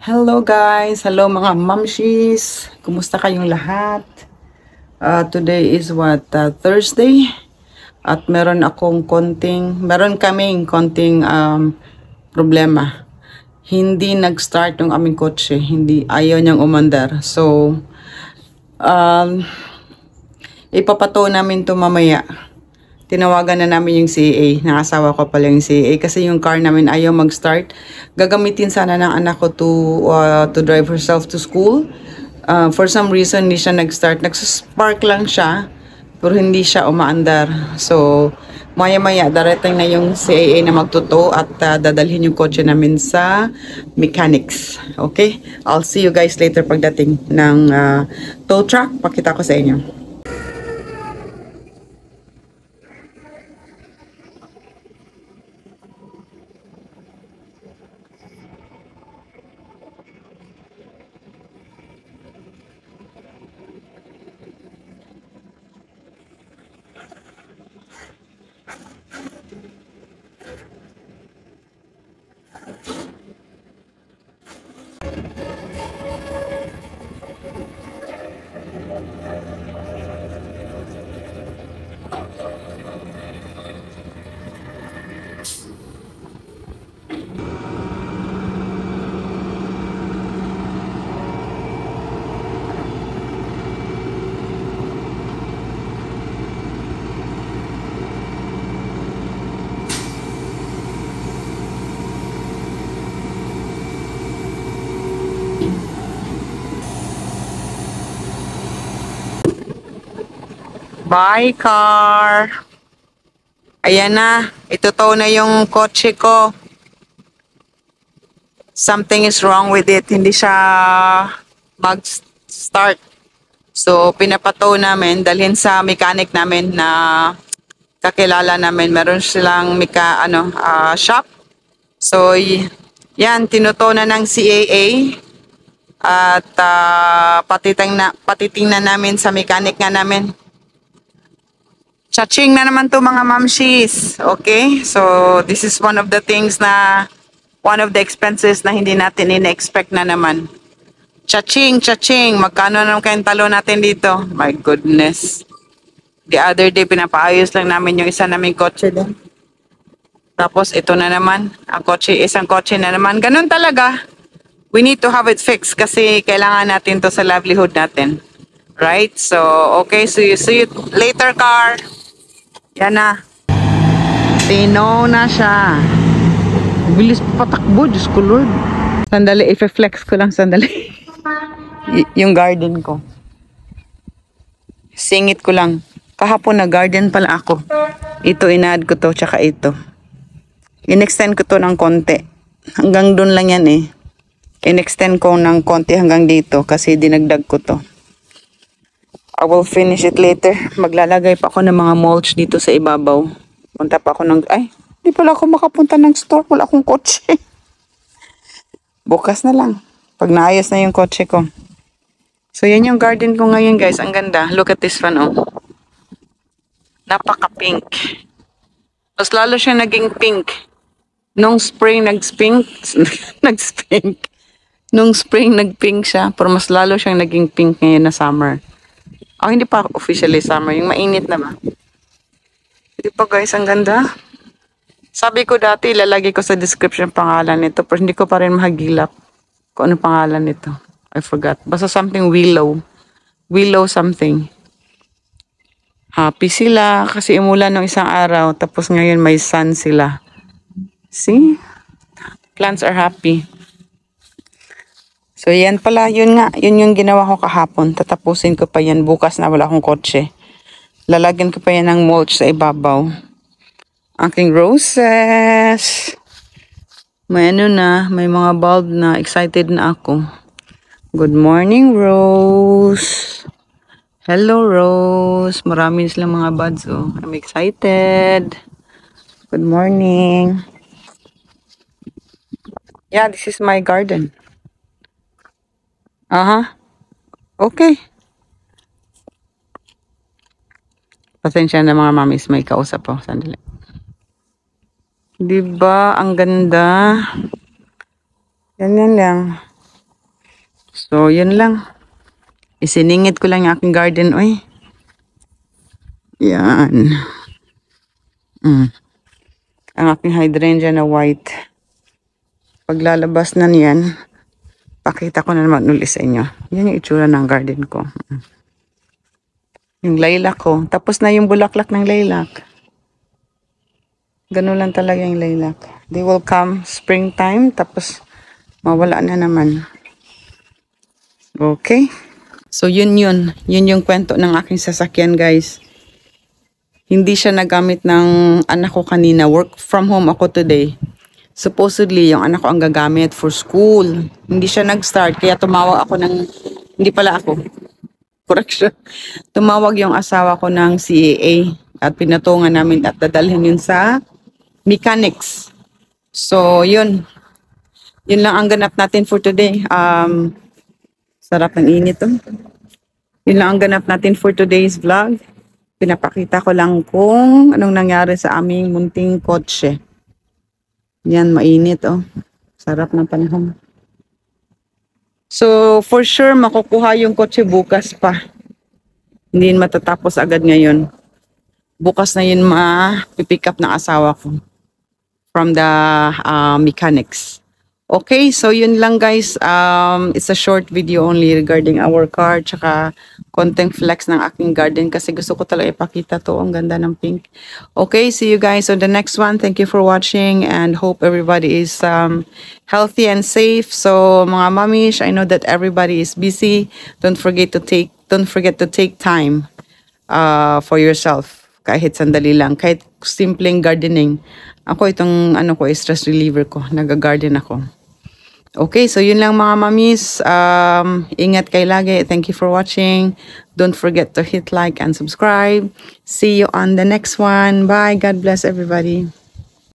Hello guys! Hello mga mamshis! Kumusta kayong lahat? Today is Thursday. At meron kaming konting problema. Hindi nag-start yung aming kotse. Ayaw niyang umandar. So, ipapato namin to mamaya. Tinawagan na namin yung CA. Nakasawa ko pala yung CA kasi yung car namin ayaw mag-start. Gagamitin sana ng anak ko to drive herself to school. For some reason, hindi siya nag-start. Nagsaspark lang siya, pero hindi siya umaandar. So, maya-maya, darating na yung CAA na magtuto at dadalhin yung kotse namin sa mechanics. Okay? I'll see you guys later pagdating ng tow truck. Pakita ko sa inyo. Bye, car! Ayan na. Itutow na yung kotse ko. Something is wrong with it. Hindi siya mag-start. So, pinapatow namin. Dalhin sa mechanic namin na kakilala namin. Meron silang shop. So, yan. Tinutow na ng CAA. At patitingnan namin sa mechanic nga namin. Chaching na naman to mga mamshis. Okay? So, this is one of the expenses na hindi natin in-expect na naman. Chaching. Magkano naman kayong talo natin dito? My goodness. The other day, pinapaayos lang namin yung isa naming kotse din. Tapos, ito na naman. Isang kotse na naman. Ganun talaga. We need to have it fixed kasi kailangan natin to sa livelihood natin. Right? So, okay. See you later, car. Yan na. Tino na siya. Bilis patakbo. Diyos ko, Lord. Sandali. I-flex ko lang. Sandali. Yung garden ko. Singit ko lang. Kahapon na garden pala ako. Ito, in-add ko to. Tsaka ito. In-extend ko to ng konti. Hanggang dun lang yan eh. In-extend ko ng konti hanggang dito. Kasi dinagdag ko to. I will finish it later. Maglalagay pa ako ng mga mulch dito sa ibabaw. Punta pa ako di pala ako makapunta ng store. Wala akong kotse. Bukas na lang. Pag naayos na yung kotse ko. So, yan yung garden ko ngayon, guys. Ang ganda. Look at this one, oh. Napaka-pink. Mas lalo siya naging pink. Nung spring, nag-pink. Nung spring, nag-pink siya. Pero mas lalo siyang naging pink ngayon na summer. Hindi pa officially summer. Yung mainit na ba? Hindi pa guys, ang ganda. Sabi ko dati, ilalagay ko sa description pangalan nito. Pero hindi ko pa rin mahagilap kung ano pangalan nito. I forgot. Basta something willow. Willow something. Happy sila kasi umulan ng isang araw. Tapos ngayon may sun sila. See? Plants are happy. So, yan pala. Yun nga. Yun yung ginawa ko kahapon. Tatapusin ko pa yan. Bukas na wala akong kotse. Lalagyan ko pa yan ng mulch sa ibabaw. Aking roses. May may mga bulb na. Excited na ako. Good morning, Rose. Hello, Rose. Marami silang mga buds. Oh. I'm excited. Good morning. Yeah, this is my garden. Okay. Pasensya na mga mamis, may kausap po. Sandali. Diba? Ang ganda. Yan lang. So, yun lang. Isiningit ko lang yung aking garden, oy. Yan. Ang aking hydrangea na white. Paglalabas na niyan, pakita ko na naman ulit sa inyo. Yan yung itsura ng garden ko. Yung lilac ko. Tapos na yung bulaklak ng lilac. Ganun lang talaga yung lilac. They will come springtime, tapos mawala na naman. Okay? So, yun yun. Yun yung kwento ng aking sasakyan, guys. Hindi siya nagamit ng anak ko kanina. Work from home ako today. Supposedly, yung anak ko ang gagamit for school. Hindi siya nag-start. Kaya tumawag ako ng... Hindi pala ako. Correction. Tumawag yung asawa ko ng CAA. At pinatungan namin at dadalhin yun sa mechanics. So, yun. Yun lang ang ganap natin for today. Sarap ng init to. Yun lang ang ganap natin for today's vlog. Pinapakita ko lang kung anong nangyari sa aming munting kotse. Yan, mainit oh. Sarap ng panahon. So, for sure, makukuha yung kotse bukas pa. Hindi matatapos agad ngayon. Bukas na yun ma-pick up ng asawa ko from the mechanics. Okay, so yun lang guys. It's a short video only regarding our car, tsaka konting flex ng aking garden kasi gusto ko talaga ipakita to. Ang ganda ng pink. Okay, see you guys on the next one. Thank you for watching and hope everybody is healthy and safe. So mga mamish, I know that everybody is busy. Don't forget to take time for yourself. Kahit sandali lang, kahit simpleng gardening. Ako itong ano ko, stress reliever ko. Nag-garden ako. Okay, so yun lang mga mamis. Ingat kayo lagi. Thank you for watching. Don't forget to hit like and subscribe. See you on the next one. Bye. God bless everybody.